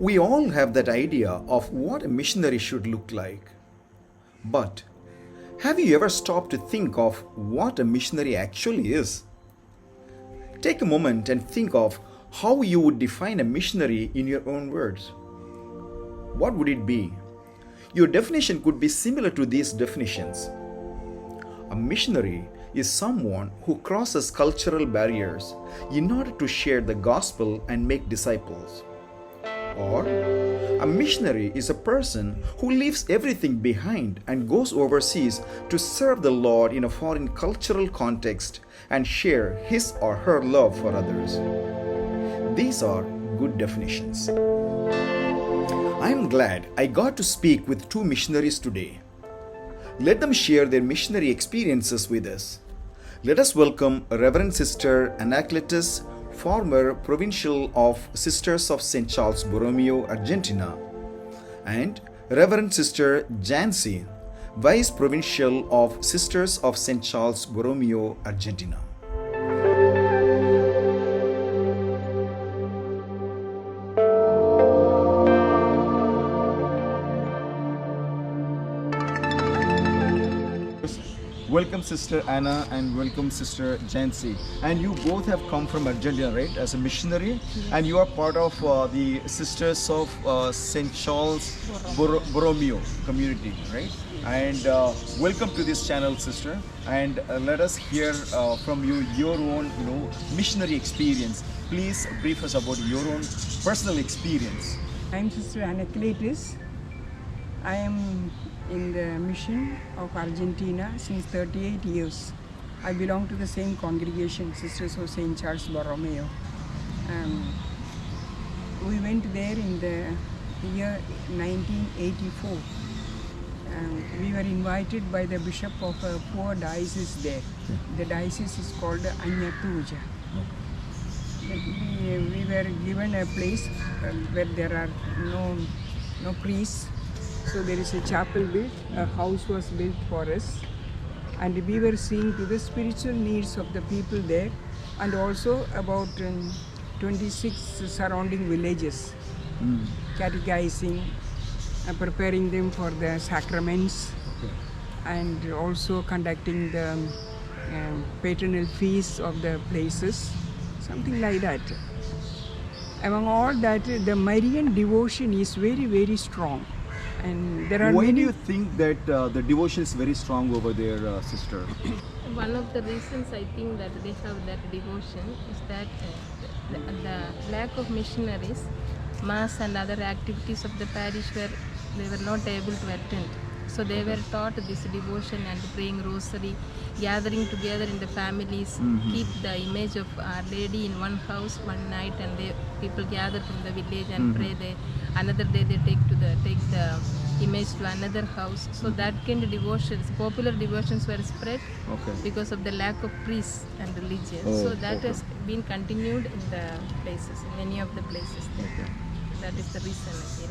We all have that idea of what a missionary should look like. But have you ever stopped to think of what a missionary actually is? Take a moment and think of how you would define a missionary in your own words. What would it be? Your definition could be similar to these definitions. A missionary is someone who crosses cultural barriers in order to share the gospel and make disciples. Or, a missionary is a person who leaves everything behind and goes overseas to serve the Lord in a foreign cultural context and share his or her love for others. These are good definitions. I am glad I got to speak with two missionaries today. Let them share their missionary experiences with us. Let us welcome Reverend Sister Anacletus, former Provincial of Sisters of St. Charles Borromeo, Argentina, and Reverend Sister Jancy, Vice Provincial of Sisters of St. Charles Borromeo, Argentina. Welcome Sister Anna and welcome Sister Jancy. And you both have come from Argentina, right, as a missionary? Yes. And you are part of the Sisters of St. Charles Borromeo community, right? And welcome to this channel, Sister. And let us hear from you your own, missionary experience. Please brief us about your own personal experience. I'm Sister Anacletus. I am in the mission of Argentina since 38 years. I belong to the same congregation, Sisters of St. Charles Borromeo. We went there in the year 1984. We were invited by the bishop of a poor diocese there. The diocese is called Anacletus. We were given a place where there are no priests. So there is a chapel built, a house was built for us, and we were seeing to the spiritual needs of the people there, and also about 26 surrounding villages, catechizing, preparing them for the sacraments, and also conducting the patronal feasts of the places, something like that. Among all that, the Marian devotion is very, very strong. And there are Why do you think that the devotion is very strong over there, Sister? One of the reasons I think that they have that devotion is that the lack of missionaries, mass and other activities of the parish where they were not able to attend. So they were taught this devotion and praying rosary, gathering together in the families, keep the image of Our Lady in one house one night, and people gather from the village and pray there. Another day they take the image to another house. So that kind of devotions, popular devotions were spread because of the lack of priests and religions. So that has been continued in the places, in many of the places there. That is the reason I think.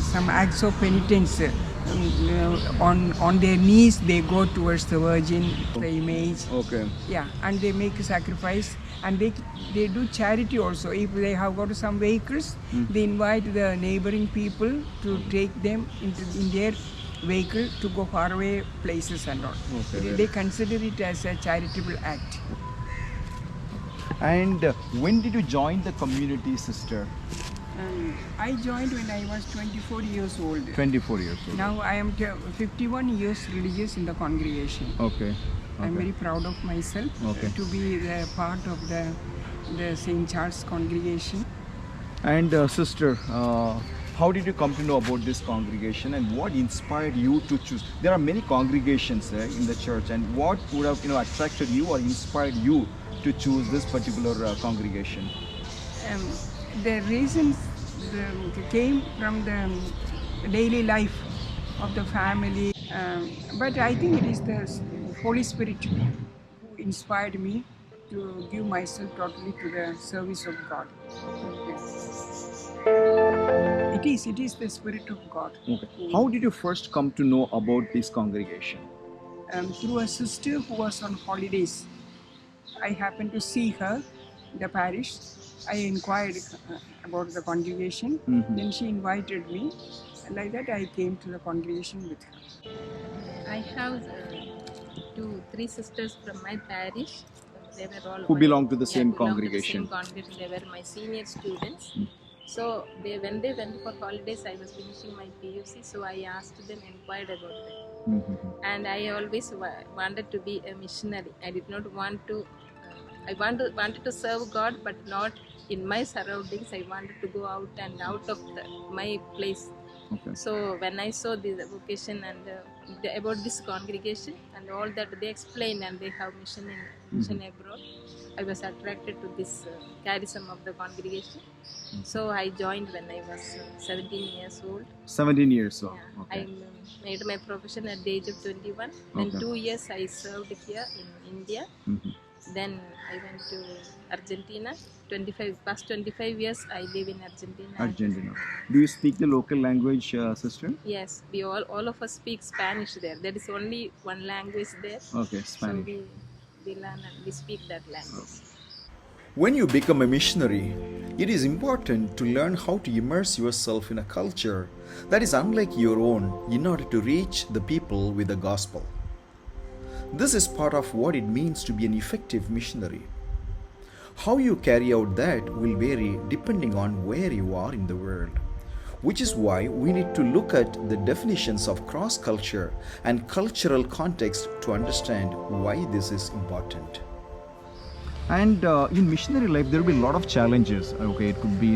Some acts of penitence, on their knees they go towards the Virgin, the image. Yeah, and they make a sacrifice, and they do charity also. If they have got some vehicles, they invite the neighboring people to take them in their vehicle to go faraway places and all. They consider it as a charitable act. And when did you join the community, Sister? I joined when I was 24 years old. 24 years old. Now I am 51 years religious in the congregation. I'm very proud of myself to be the part of the St. Charles congregation. And Sister, how did you come to know about this congregation, and what inspired you to choose? There are many congregations in the church, and what would have attracted you or inspired you to choose this particular congregation? The reasons came from the daily life of the family, but I think it is the Holy Spirit who inspired me to give myself totally to the service of God. It is the Spirit of God. How did you first come to know about this congregation? Through a sister who was on holidays. I happened to see her in the parish, I inquired about the congregation. Then she invited me. And like that, I came to the congregation with her. I have three sisters from my parish. They were all Who belong to the same belong to the same congregation. congregation. They were my senior students. So when they went for holidays, I was finishing my PUC. So I asked them, inquired about them, and I always wanted to be a missionary. I did not want to. Wanted to serve God, but not in my surroundings. I wanted to go out and out of my place. Okay. So when I saw the vocation and about this congregation and all that they explained, and they have mission abroad, I was attracted to this charism of the congregation. So I joined when I was 17 years old. 17 years old. Yeah. Okay. I made my profession at the age of 21. Then 2 years I served here in India. Then I went to Argentina. Past 25 years I live in Argentina. Argentina. Do you speak the local language, sister? Yes, we all of us speak Spanish there. There is only one language there. Okay, Spanish. So we learn and we speak that language. When you become a missionary, it is important to learn how to immerse yourself in a culture that is unlike your own in order to reach the people with the gospel. This is part of what it means to be an effective missionary. How you carry out that will vary depending on where you are in the world, which is why we need to look at the definitions of cross-culture and cultural context to understand why this is important. And in missionary life, there will be a lot of challenges. Okay, it could be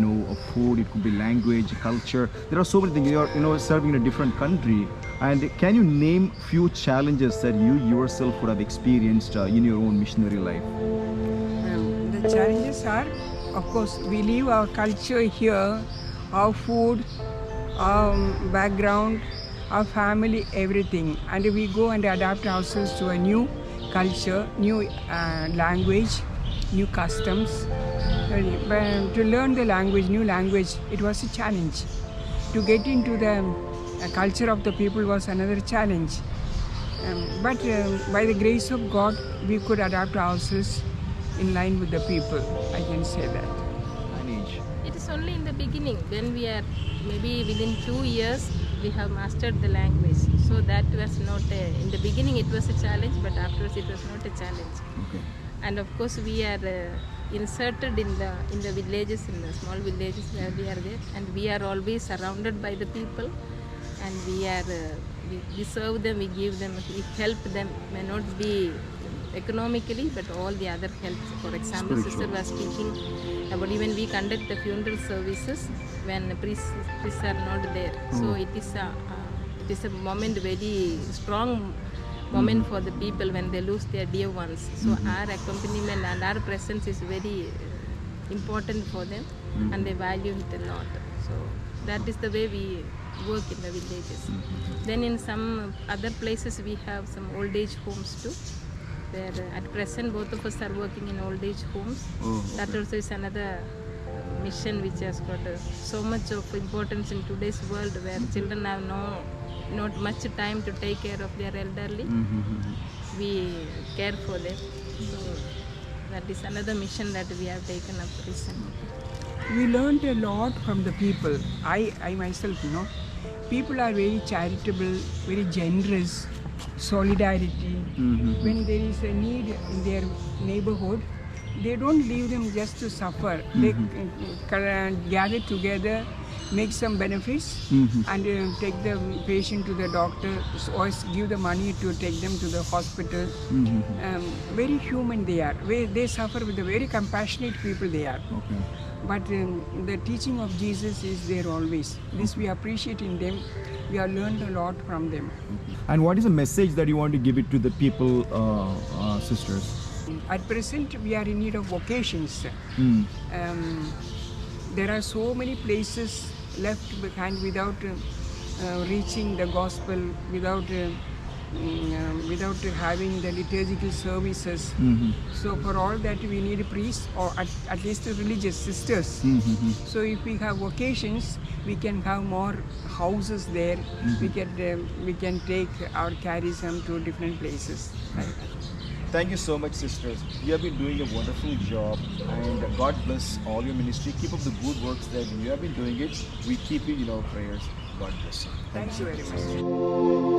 food, it could be language, culture. There are so many things. You are serving in a different country. And can you name few challenges that you yourself would have experienced in your own missionary life? The challenges are, of course, we leave our culture here, our food, our background, our family, everything, and we go and adapt ourselves to a new culture, new language, new customs. To learn the language, new language, it was a challenge. To get into the culture of the people was another challenge. But by the grace of God, we could adapt ourselves in line with the people, I can say that. It is only in the beginning, when we are maybe within 2 years, we have mastered the language. So that was not in the beginning it was a challenge, but afterwards it was not a challenge. Okay. And of course we are inserted in the villages, in the small villages where we are there, and we are always surrounded by the people, and we serve them, we give them, we help them. May not be economically, but all the other help. For example, sister was speaking about even we conduct the funeral services when priests are not there. So it is a moment, very strong moment for the people when they lose their dear ones. So our accompaniment and our presence is very important for them, and they value it a lot. So that is the way we work in the villages. Then in some other places we have some old age homes too. Where at present both of us are working in old age homes. That also is another mission which has got so much of importance in today's world, where children have not much time to take care of their elderly. We care for them. So that is another mission that we have taken up recently. We learned a lot from the people. I myself, people are very charitable, very generous, solidarity. When there is a need in their neighborhood, they don't leave them just to suffer. They gather together, make some benefits, and take the patient to the doctor, or give the money to take them to the hospital. Very human they are. They suffer with the very compassionate people they are. Okay. But the teaching of Jesus is there always. This we appreciate in them. We have learned a lot from them. And what is the message that you want to give it to the people, sisters? At present, we are in need of vocations. There are so many places left behind without reaching the gospel, without having the liturgical services. So for all that we need priests, or at least religious sisters. So if we have vocations, we can have more houses there. We can take our charism to different places. Thank you so much, sisters. You have been doing a wonderful job, and God bless all your ministry. Keep up the good works that you have been doing it. We keep you in our prayers. God bless you. Thank you very much.